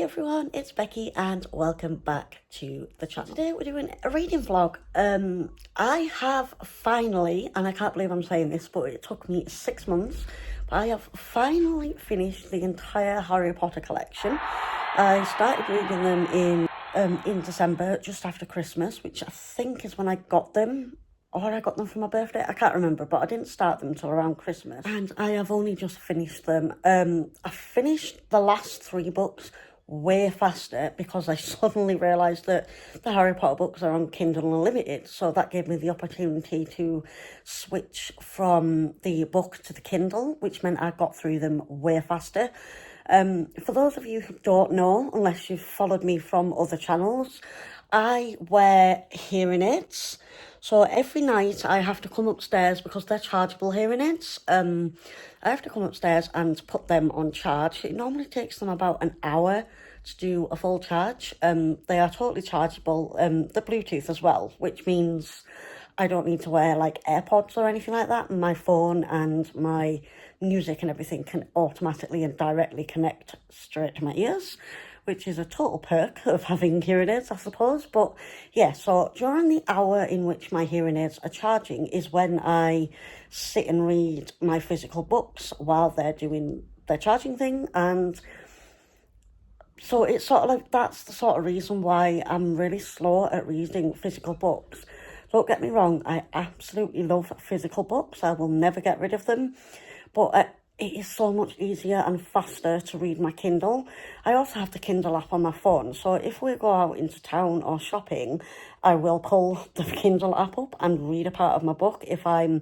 everyone, it's Becky and welcome back to the channel. Today we're doing a reading vlog. I have finally, and I can't believe I'm saying this, but it took me 6 months, but I have finally finished the entire Harry Potter collection. I started reading them in December, just after Christmas, which I think is when I got them. Or I got them for my birthday, I can't remember, but I didn't start them till around Christmas. And I have only just finished them. I finished the last 3 books way faster because I suddenly realised that the Harry Potter books are on Kindle Unlimited. So that gave me the opportunity to switch from the book to the Kindle, which meant I got through them way faster. For those of you who don't know, unless you've followed me from other channels, I wear hearing aids. So every night I have to come upstairs because they're chargeable hearing aids. I have to come upstairs and put them on charge. It normally takes them about an hour to do a full charge. They are totally chargeable. The Bluetooth as well, which means I don't need to wear like AirPods or anything like that. My phone and my music and everything can automatically and directly connect straight to my ears, which is a total perk of having hearing aids, I suppose. But yeah, so during the hour in which my hearing aids are charging is when I sit and read my physical books while they're doing their charging thing. And so it's sort of like, that's the sort of reason why I'm really slow at reading physical books. Don't get me wrong, I absolutely love physical books. I will never get rid of them. But it is so much easier and faster to read my Kindle. I also have the Kindle app on my phone, so if we go out into town or shopping, I will pull the Kindle app up and read a part of my book if I'm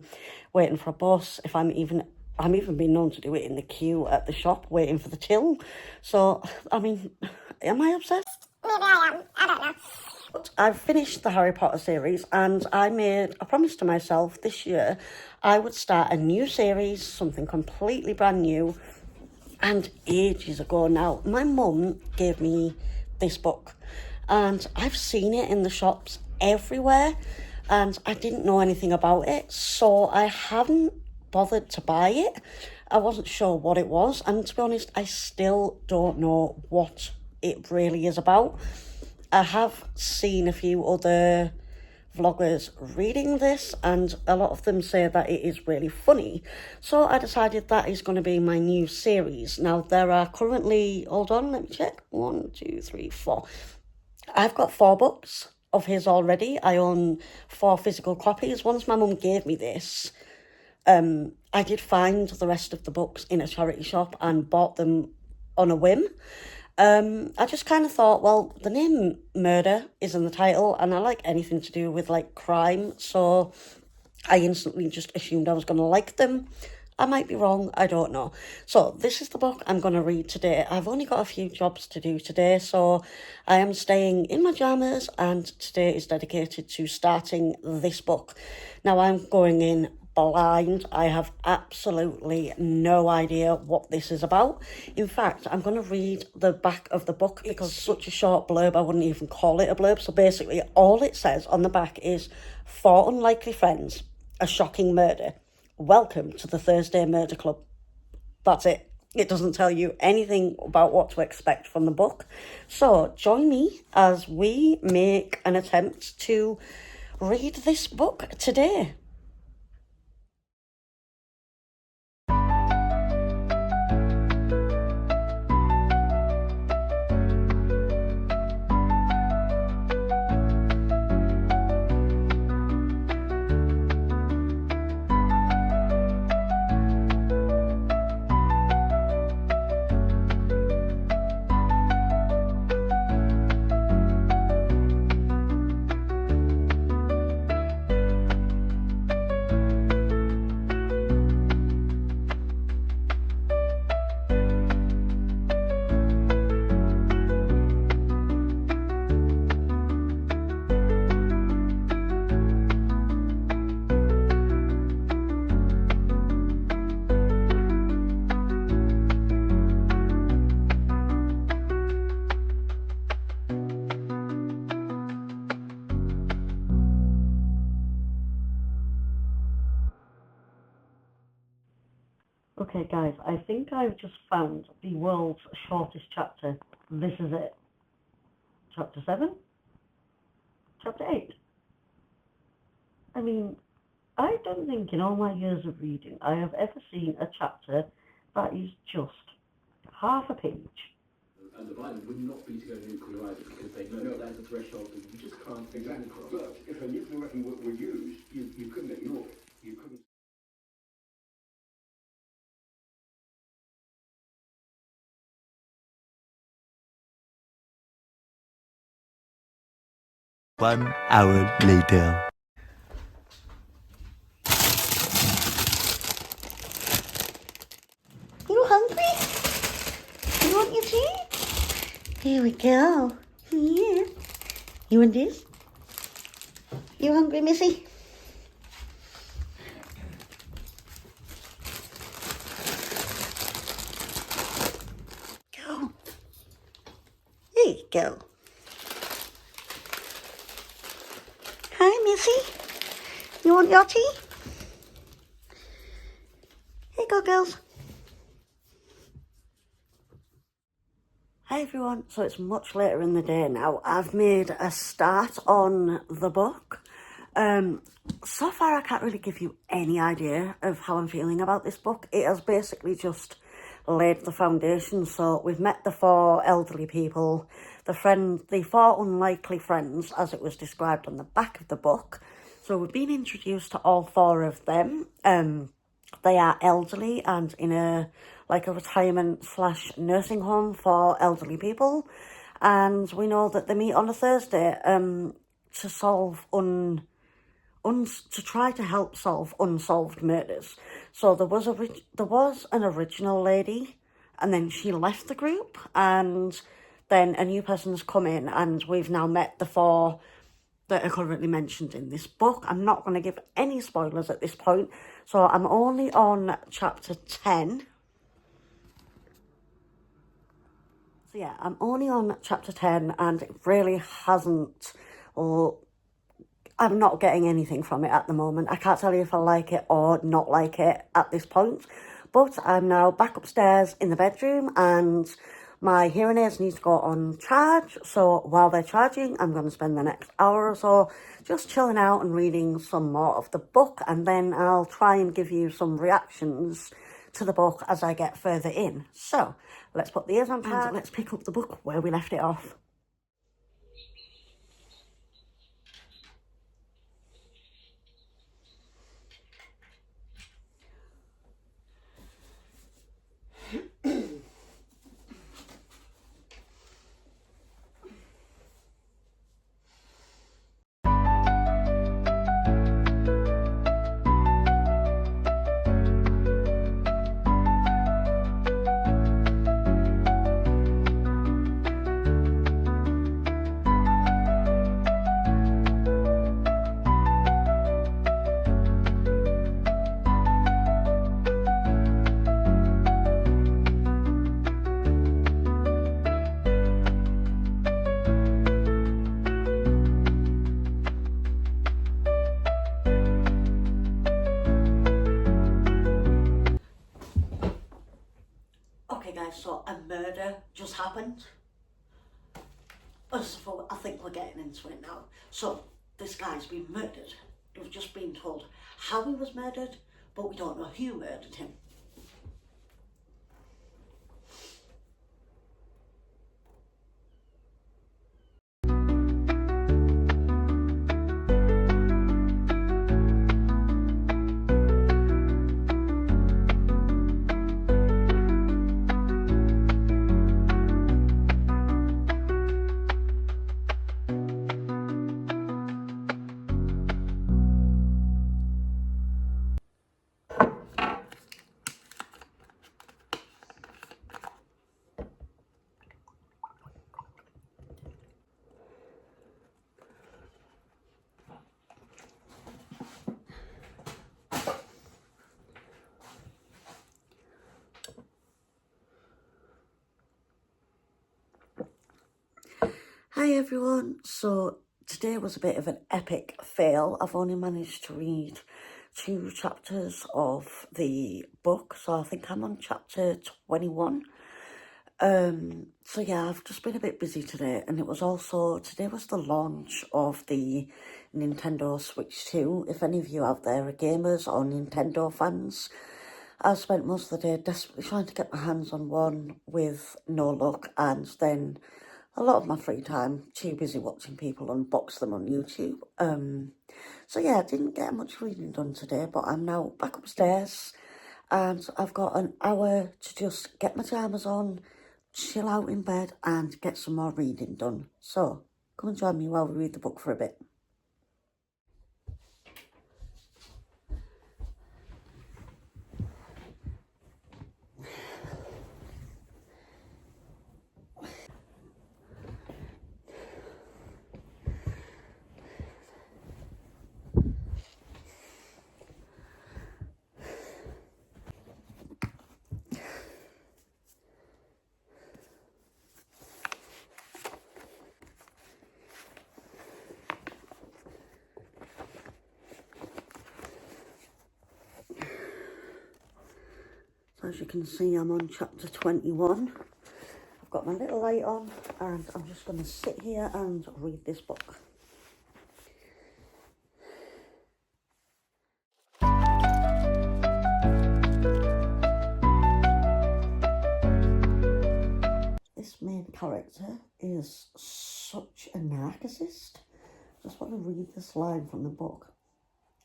waiting for a bus, if I'm even been known to do it in the queue at the shop waiting for the till. So, I mean, am I obsessed? Maybe I am, I don't know. I've finished the Harry Potter series and I made a promise to myself this year I would start a new series, something completely brand new. And ages ago now, my mum gave me this book and I've seen it in the shops everywhere and I didn't know anything about it, so I haven't bothered to buy it. I wasn't sure what it was, and to be honest, I still don't know what it really is about. I have seen a few other vloggers reading this and a lot of them say that it is really funny. So I decided that is going to be my new series. Now there are currently, hold on, let me check, 1, 2, 3, 4. I've got 4 books of his already. I own 4 physical copies. Once my mum gave me this, I did find the rest of the books in a charity shop and bought them on a whim. I just kind of thought, well, the name Murder is in the title and I like anything to do with like crime, so I instantly just assumed I was going to like them. I might be wrong, I don't know. So this is the book I'm going to read today. I've only got a few jobs to do today, so I am staying in my pyjamas and today is dedicated to starting this book. Now I'm going in blind. I have absolutely no idea what this is about. In fact, I'm going to read the back of the book because it's such a short blurb, I wouldn't even call it a blurb. So basically, all it says on the back is, 4 unlikely friends, a shocking murder. Welcome to the Thursday Murder Club. That's it. It doesn't tell you anything about what to expect from the book. So join me as we make an attempt to read this book today. guys, I think I've just found the world's shortest chapter. This is it. Chapter 7? Chapter 8? I mean, I don't think in all my years of reading I have ever seen a chapter that is just half a page. And the violence would not be to go nuclear either, because they know that's the threshold that you just can't Exactly. But if a nuclear weapon were used, you couldn't ignore it. You couldn't. 1 hour later. You hungry? You want your tea? Here we go. Yeah. You want this? You hungry, Missy? Go. There you go. Hi, Missy. You want your tea? Here you go, girls. Hi everyone, so it's much later in the day now. I've made a start on the book. So far I can't really give you any idea of how I'm feeling about this book. It has basically just laid the foundation. So we've met the 4 elderly people, the 4 unlikely friends as it was described on the back of the book. So we've been introduced to all 4 of them. They are elderly and in a retirement / nursing home for elderly people, and we know that they meet on a Thursday to solve to try to help solve unsolved murders. So there was an original lady, and then she left the group, and then a new person's come in, and we've now met the 4 that are currently mentioned in this book. I'm not going to give any spoilers at this point, so I'm only on chapter 10. So yeah, I'm only on chapter 10, and it really hasn't... I'm not getting anything from it at the moment. I can't tell you if I like it or not like it at this point, but I'm now back upstairs in the bedroom, and my hearing aids need to go on charge, so while they're charging, I'm going to spend the next hour or so just chilling out and reading some more of the book, and then I'll try and give you some reactions to the book as I get further in. So, let's put the ears on charge and let's pick up the book where we left it off. So a murder just happened. I think we're getting into it now. So this guy's been murdered. We've just been told how he was murdered, but we don't know who murdered him. Hi everyone, so today was a bit of an epic fail. I've only managed to read 2 chapters of the book, so I think I'm on chapter 21. So yeah, I've just been a bit busy today, and it was also, today was the launch of the Nintendo Switch 2. If any of you out there are gamers or Nintendo fans, I've spent most of the day desperately trying to get my hands on one with no luck, and then a lot of my free time too busy watching people unbox them on YouTube. So yeah, I didn't get much reading done today, but I'm now back upstairs and I've got an hour to just get my timers on, chill out in bed and get some more reading done. So come and join me while we read the book for a bit. So as you can see, I'm on chapter 21. I've got my little light on and I'm just going to sit here and read this book. This main character is such a narcissist. I just want to read this line from the book.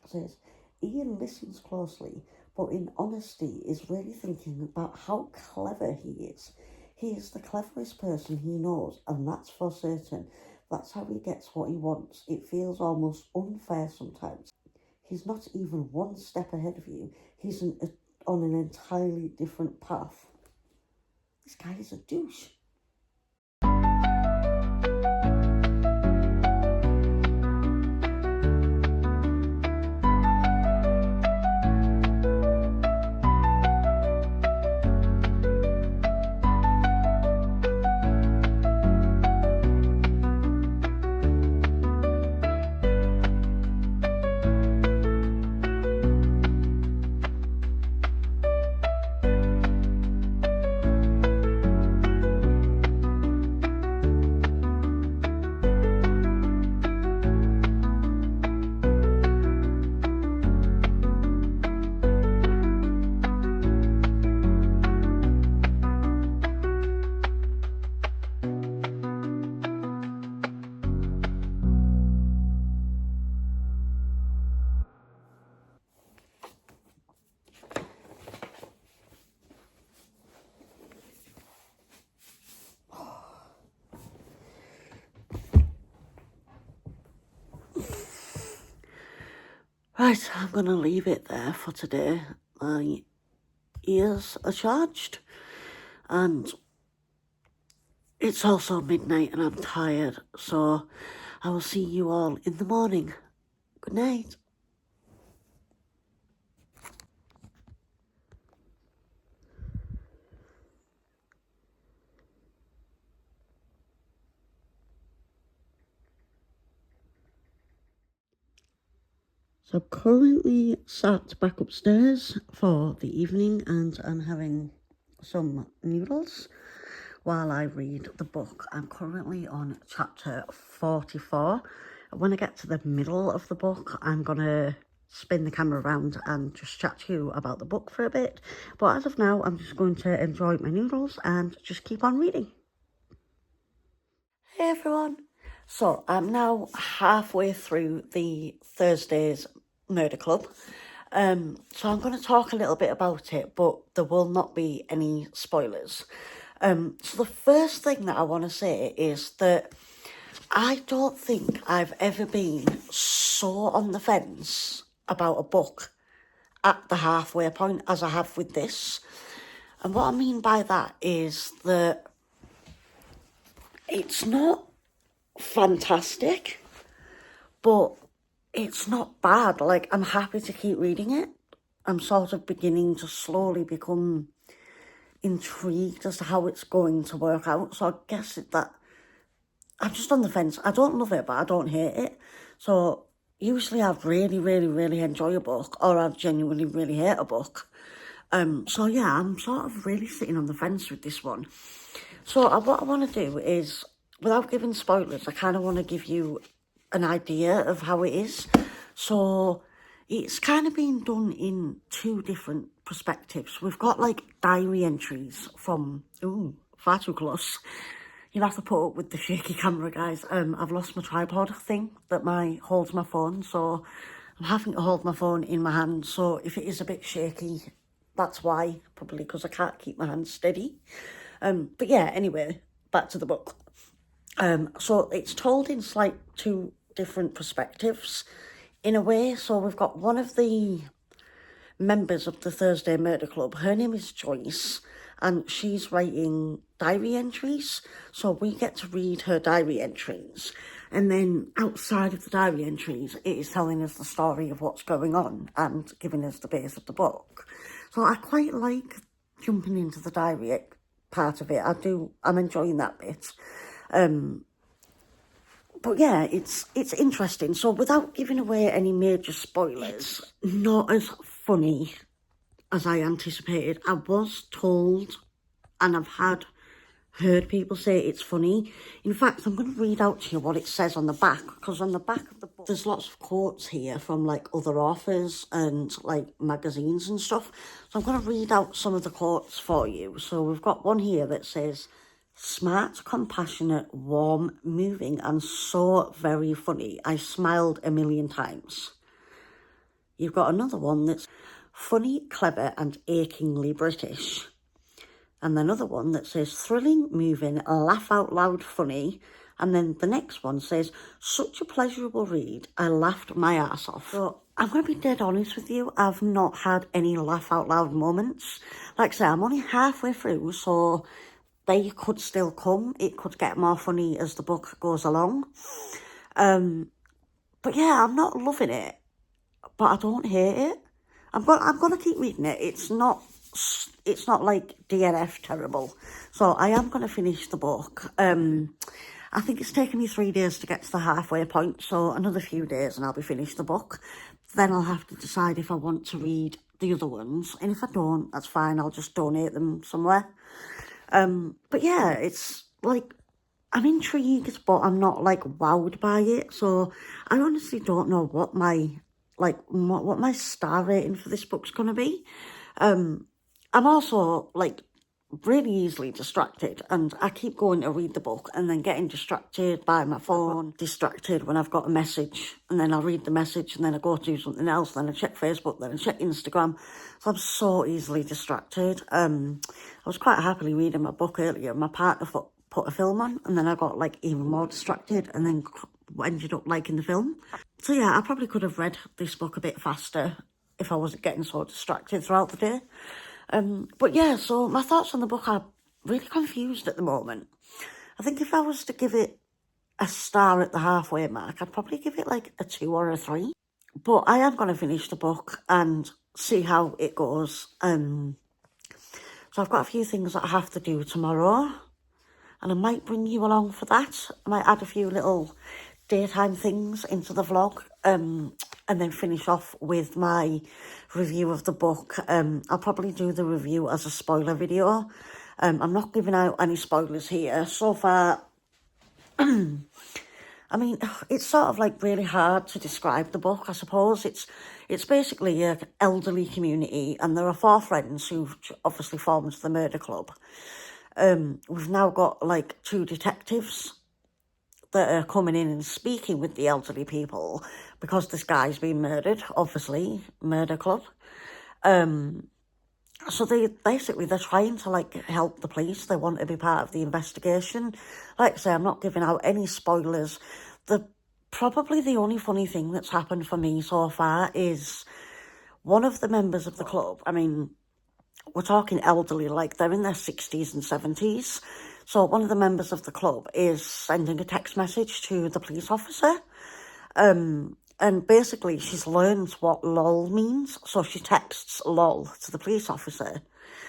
It says, Ian listens closely, but in honesty is really thinking about how clever he is. He is the cleverest person he knows, and that's for certain. That's how he gets what he wants. It feels almost unfair sometimes. He's not even one step ahead of you. He's on an entirely different path. This guy is a douche. Right, I'm going to leave it there for today. My ears are charged and it's also midnight and I'm tired, so I will see you all in the morning. Good night. So I'm currently sat back upstairs for the evening and I'm having some noodles while I read the book. I'm currently on chapter 44. When I get to the middle of the book, I'm going to spin the camera around and just chat to you about the book for a bit. But as of now, I'm just going to enjoy my noodles and just keep on reading. Hey everyone. So I'm now halfway through the Thursday's Murder Club. So I'm going to talk a little bit about it, but there will not be any spoilers. So the first thing that I want to say is that I don't think I've ever been so on the fence about a book at the halfway point as I have with this. And what I mean by that is that it's not fantastic, but it's not bad. Like, I'm happy to keep reading it. I'm sort of beginning to slowly become intrigued as to how it's going to work out. So I guess that I'm just on the fence. I don't love it, but I don't hate it. So usually I really enjoy a book, or I genuinely really hate a book. So yeah, I'm sort of really sitting on the fence with this one. So what I want to do is, without giving spoilers, I kind of want to give you an idea of how it is. So it's kind of been done in two different perspectives. We've got like diary entries from, ooh, far too close. You'll have to put up with the shaky camera, guys. I've lost my tripod thing that holds my phone, so I'm having to hold my phone in my hand. So if it is a bit shaky, that's why, probably because I can't keep my hand steady. But yeah, anyway, back to the book. So it's told in like two different perspectives, in a way. So we've got one of the members of the Thursday Murder Club. Her name is Joyce, and she's writing diary entries. So we get to read her diary entries. And then outside of the diary entries, it is telling us the story of what's going on and giving us the base of the book. So I quite like jumping into the diary part of it. I'm enjoying that bit. But yeah, it's interesting. So without giving away any major spoilers, not as funny as I anticipated. I was told, and I've heard people say it's funny. In fact, I'm going to read out to you what it says on the back, because on the back of the book, there's lots of quotes here from like other authors and like magazines and stuff. So I'm going to read out some of the quotes for you. So we've got one here that says, "Smart, compassionate, warm, moving, and so very funny. I smiled a million times." You've got another one that's funny, clever, and achingly British. And another one that says thrilling, moving, laugh out loud, funny. And then the next one says, such a pleasurable read, I laughed my ass off. So I'm going to be dead honest with you, I've not had any laugh out loud moments. Like I say, I'm only halfway through, so they could still come. It could get more funny as the book goes along. But yeah, I'm not loving it, but I don't hate it. I'm going to keep reading it. It's not like DNF terrible. So I am going to finish the book. I think it's taken me 3 days to get to the halfway point, so another few days and I'll be finished the book. Then I'll have to decide if I want to read the other ones, and if I don't, that's fine, I'll just donate them somewhere. But yeah, it's like, I'm intrigued, but I'm not like wowed by it, so I honestly don't know what my star rating for this book's gonna be. I'm also like really easily distracted, and I keep going to read the book and then getting distracted by my phone, distracted when I've got a message, and then I'll read the message and then I go to do something else, then I check Facebook, then I check Instagram. So I'm so easily distracted. I was quite happily reading my book earlier. My partner put a film on, and then I got like even more distracted and then ended up liking the film. So yeah, I probably could have read this book a bit faster if I wasn't getting so distracted throughout the day. But yeah, so my thoughts on the book are really confused at the moment. I think if I was to give it a star at the halfway mark, I'd probably give it like a 2 or a 3. But I am going to finish the book and see how it goes. So I've got a few things that I have to do tomorrow, and I might bring you along for that. I might add a few little daytime things into the vlog, and then finish off with my review of the book. I'll probably do the review as a spoiler video. I'm not giving out any spoilers here. So far, I mean, it's sort of like really hard to describe the book, I suppose. It's basically an elderly community, and there are 4 friends who've obviously formed the murder club. We've now got like 2 detectives that are coming in and speaking with the elderly people because this guy's been murdered, obviously, murder club. So they're trying to like help the police. They want to be part of the investigation. Like I say, I'm not giving out any spoilers. Probably the only funny thing that's happened for me so far is one of the members of the club. I mean, we're talking elderly, like they're in their 60s and 70s. So one of the members of the club is sending a text message to the police officer. And basically she's learned what lol means. So she texts lol to the police officer.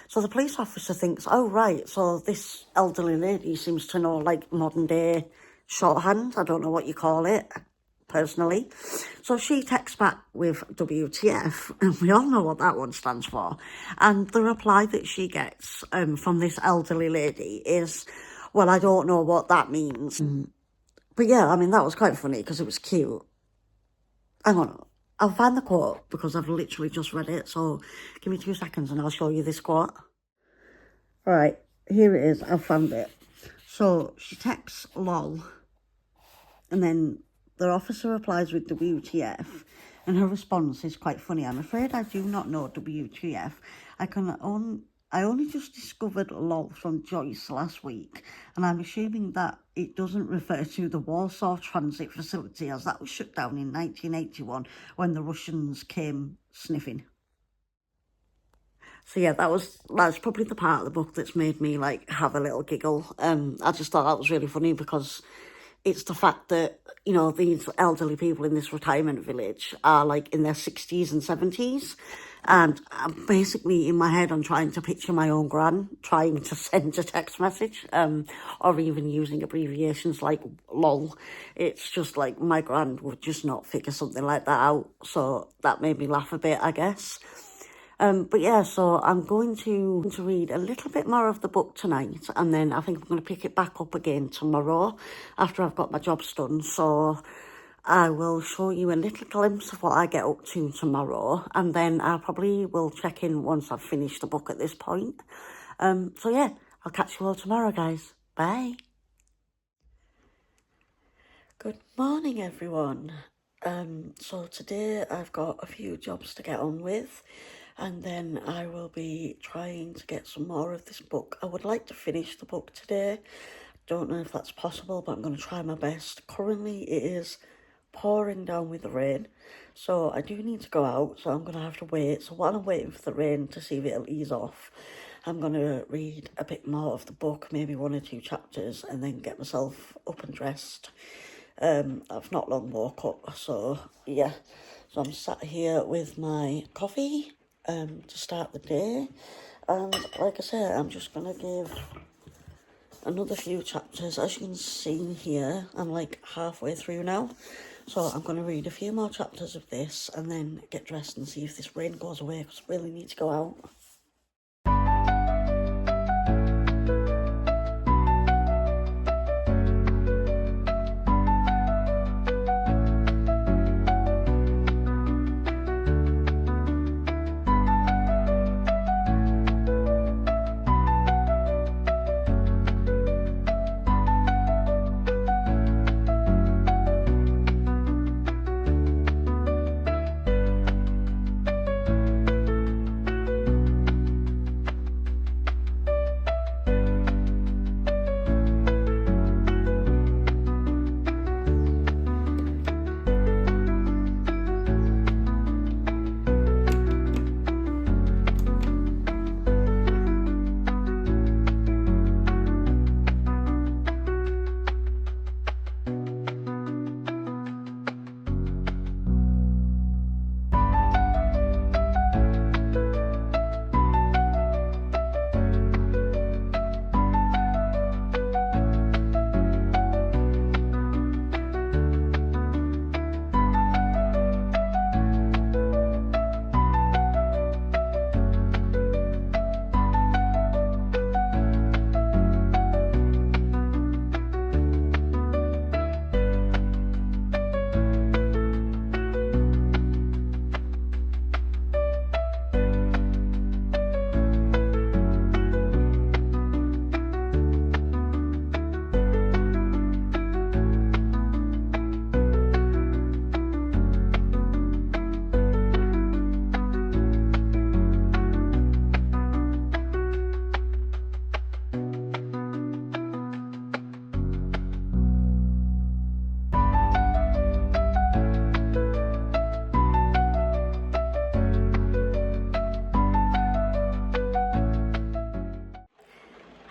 So the police officer thinks, oh, right, so this elderly lady seems to know like modern day shorthand. I don't know what you call it. personally. So she texts back with WTF, and we all know what that one stands for. And the reply that she gets from this elderly lady is, well, I don't know what that means. But yeah, I mean, that was quite funny because it was cute. Hang on, I'll find the quote because I've literally just read it. So give me 2 seconds and I'll show you this quote. Right, here it is. I've found it. So she texts lol, and then the officer replies with WTF, and her response is quite funny. I'm afraid I do not know WTF. I only just discovered lol from Joyce last week, and I'm assuming that it doesn't refer to the Warsaw Transit Facility, as that was shut down in 1981 when the Russians came sniffing. So yeah, that's probably the part of the book that's made me like have a little giggle. I just thought that was really funny because it's the fact that, you know, these elderly people in this retirement village are like in their 60s and 70s. And I'm basically in my head, I'm trying to picture my own gran trying to send a text message, or even using abbreviations like lol. It's just like my gran would just not figure something like that out. So that made me laugh a bit, I guess. But yeah, so I'm going to read a little bit more of the book tonight, and then I think I'm going to pick it back up again tomorrow after I've got my jobs done. So I will show you a little glimpse of what I get up to tomorrow, and then I probably will check in once I've finished the book at this point. So yeah, I'll catch you all tomorrow, guys. Bye. Good morning, everyone. So today I've got a few jobs to get on with, and then I will be trying to get some more of this book. I would like to finish the book today. Don't know if that's possible, but I'm going to try my best. Currently it is pouring down with the rain, so I do need to go out, so I'm going to have to wait. So while I'm waiting for the rain to see if it'll ease off, I'm going to read a bit more of the book, maybe 1 or 2 chapters, and then get myself up and dressed. I've not long woke up, so yeah. So I'm sat here with my coffee to start the day, and like I said, I'm just going to give another few chapters. As you can see here, I'm like halfway through now, so I'm going to read a few more chapters of this and then get dressed and see if this rain goes away, because I really need to go out.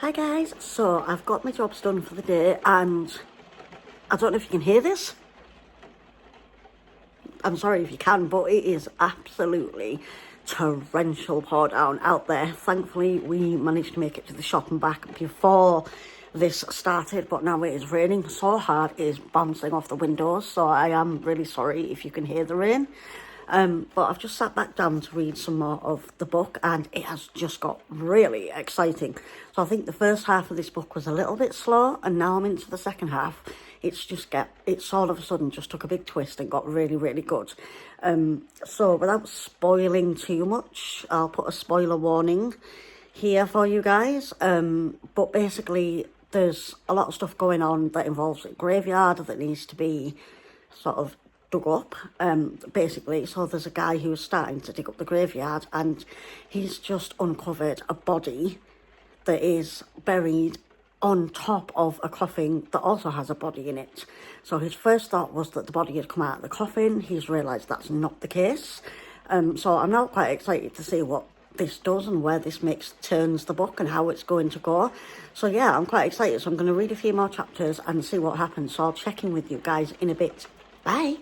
Hi guys, so I've got my jobs done for the day, and I don't know if you can hear this. I'm sorry if you can, but it is absolutely torrential pour down out there. Thankfully, we managed to make it to the shop and back before this started, but now it is raining so hard it is bouncing off the windows, so I am really sorry if you can hear the rain. But I've just sat back down to read some more of the book, and it has just got really exciting. So I think the first half of this book was a little bit slow, and now I'm into the second half. It's all of a sudden just took a big twist and got really, really good. So without spoiling too much, I'll put a spoiler warning here for you guys. But basically, there's a lot of stuff going on that involves a graveyard that needs to be sort of dug up, basically. So there's a guy who's starting to dig up the graveyard, and he's just uncovered a body that is buried on top of a coffin that also has a body in it. So his first thought was that the body had come out of the coffin. He's realised that's not the case. So I'm now quite excited to see what this does and where this turns the book and how it's going to go. So yeah, I'm quite excited. So I'm going to read a few more chapters and see what happens. So I'll check in with you guys in a bit. Bye.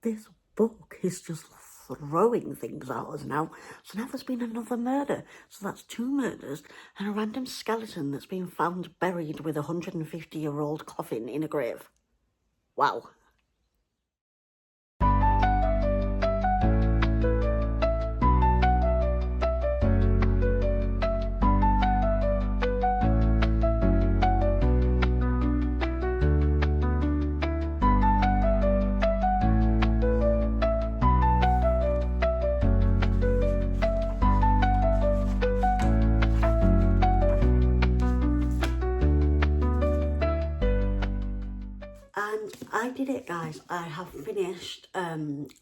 This book is just throwing things at us now. So now there's been another murder. So that's 2 murders and a random skeleton that's been found buried with a 150-year-old coffin in a grave. Wow. And I did it, guys. I have finished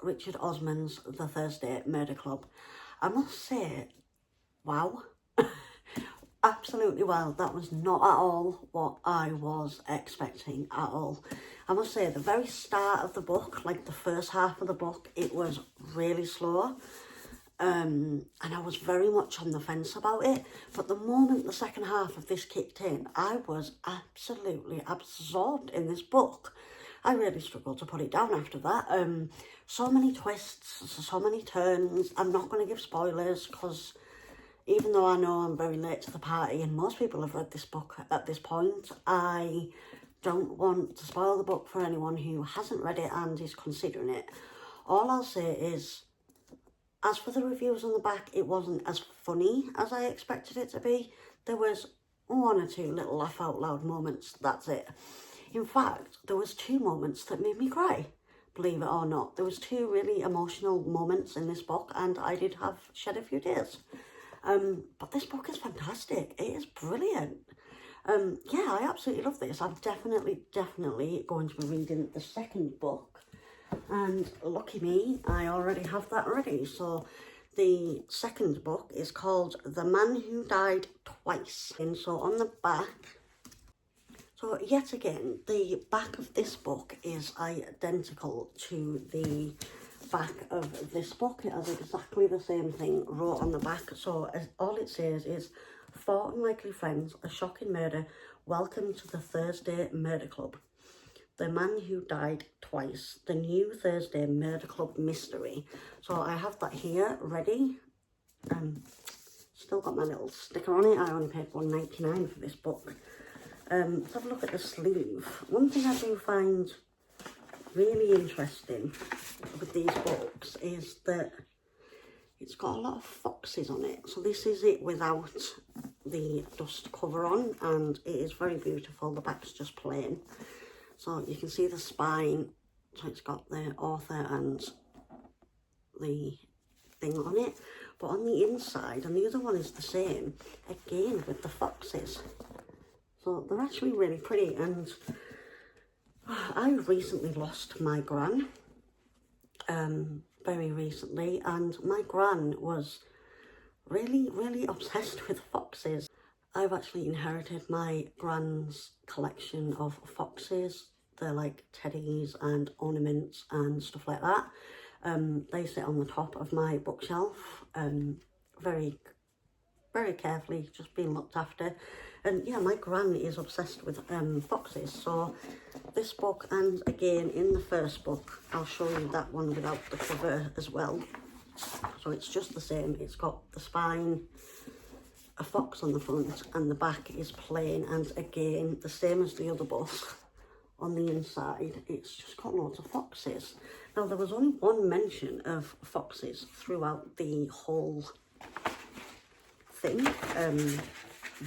Richard Osman's The Thursday Murder Club. I must say, wow. Absolutely wow. That was not at all what I was expecting at all. I must say, the very start of the book, like the first half of the book, it was really slow. And I was very much on the fence about it. But the moment the second half of this kicked in, I was absolutely absorbed in this book. I really struggled to put it down after that. So many twists, so many turns. I'm not going to give spoilers because even though I know I'm very late to the party and most people have read this book at this point, I don't want to spoil the book for anyone who hasn't read it and is considering it. All I'll say is, as for the reviews on the back, it wasn't as funny as I expected it to be. There was 1 or 2 little laugh out loud moments, that's it. In fact, there was 2 moments that made me cry, believe it or not. There was 2 really emotional moments in this book, and I did have shed a few tears. But this book is fantastic. It is brilliant. Yeah, I absolutely love this. I'm definitely going to be reading the second book. And lucky me, I already have that ready. So the second book is called The Man Who Died Twice. And so on the back, so yet again, the back of this book is identical to the back of this book. It has exactly the same thing wrote on the back. So all it says is, "For unlikely friends, a shocking murder. Welcome to the Thursday Murder Club. The Man Who Died Twice, the new Thursday Murder Club mystery." So I have that here ready. Still got my little sticker on it. I only paid $1.99 for this book. Let's have a look at the sleeve. One thing I do find really interesting with these books is that it's got a lot of foxes on it. So this is it without the dust cover on, and it is very beautiful. The back's just plain. So you can see the spine, so it's got the author and the thing on it. But on the inside, and the other one is the same, again with the foxes. So they're actually really pretty, and I recently lost my gran, very recently, and my gran was really obsessed with foxes. I've actually inherited my gran's collection of foxes. They're like teddies and ornaments and stuff like that. They sit on the top of my bookshelf, very carefully, just being looked after. And yeah, my gran is obsessed with foxes. So this book, and again in the first book, I'll show you that one without the cover as well. So it's just the same. It's got the spine, a fox on the front, and the back is plain. And again, the same as the other book, on the inside, it's just got loads of foxes. Now, there was only one mention of foxes throughout the whole thing.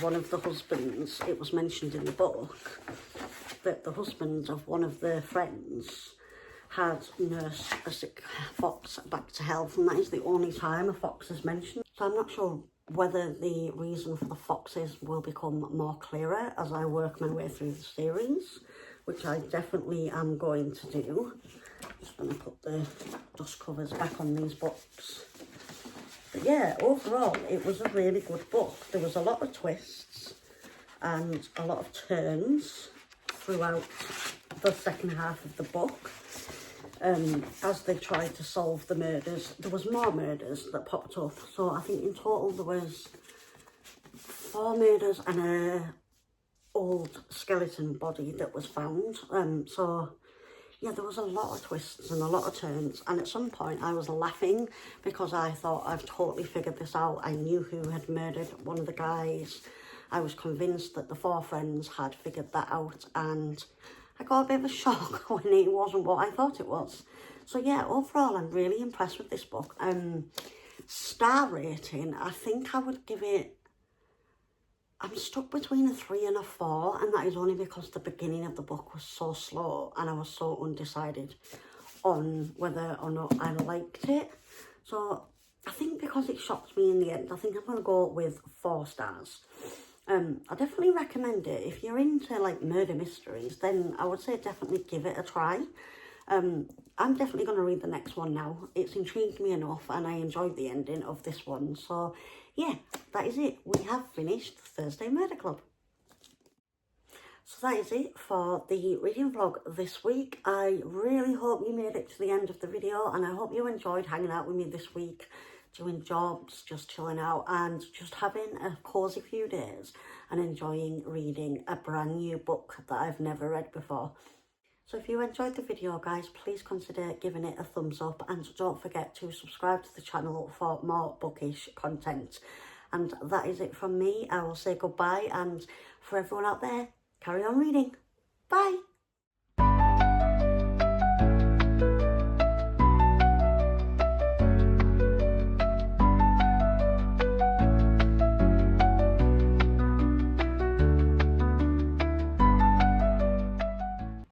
One of the husbands, it was mentioned in the book that the husband of one of their friends had nursed a sick fox back to health, and that is the only time a fox is mentioned. So I'm not sure whether the reason for the foxes will become more clearer as I work my way through the series, which I definitely am going to do. Just going to put the dust covers back on these books. But yeah, overall, it was a really good book. There was a lot of twists and a lot of turns throughout the second half of the book. As they tried to solve the murders, there was more murders that popped up. So I think in total there was 4 murders and a old skeleton body that was found. So yeah, there was a lot of twists and a lot of turns, and at some point I was laughing because I thought I've totally figured this out. I knew who had murdered one of the guys. I was convinced that the 4 friends had figured that out, and I got a bit of a shock when it wasn't what I thought it was. So yeah, overall I'm really impressed with this book. Star rating, I think I would give it, I'm stuck between a 3 and a 4, and that is only because the beginning of the book was so slow and I was so undecided on whether or not I liked it. So I think because it shocked me in the end, I think I'm going to go with 4 stars. I definitely recommend it. If you're into like murder mysteries, then I would say definitely give it a try. I'm definitely going to read the next one now. It's intrigued me enough and I enjoyed the ending of this one. So yeah, that is it. We have finished Thursday Murder Club. So that is it for the reading vlog this week. I really hope you made it to the end of the video, and I hope you enjoyed hanging out with me this week, doing jobs, just chilling out and just having a cosy few days and enjoying reading a brand new book that I've never read before. So if you enjoyed the video, guys, please consider giving it a thumbs up, and don't forget to subscribe to the channel for more bookish content. And that is it from me. I will say goodbye, and for everyone out there, carry on reading. Bye!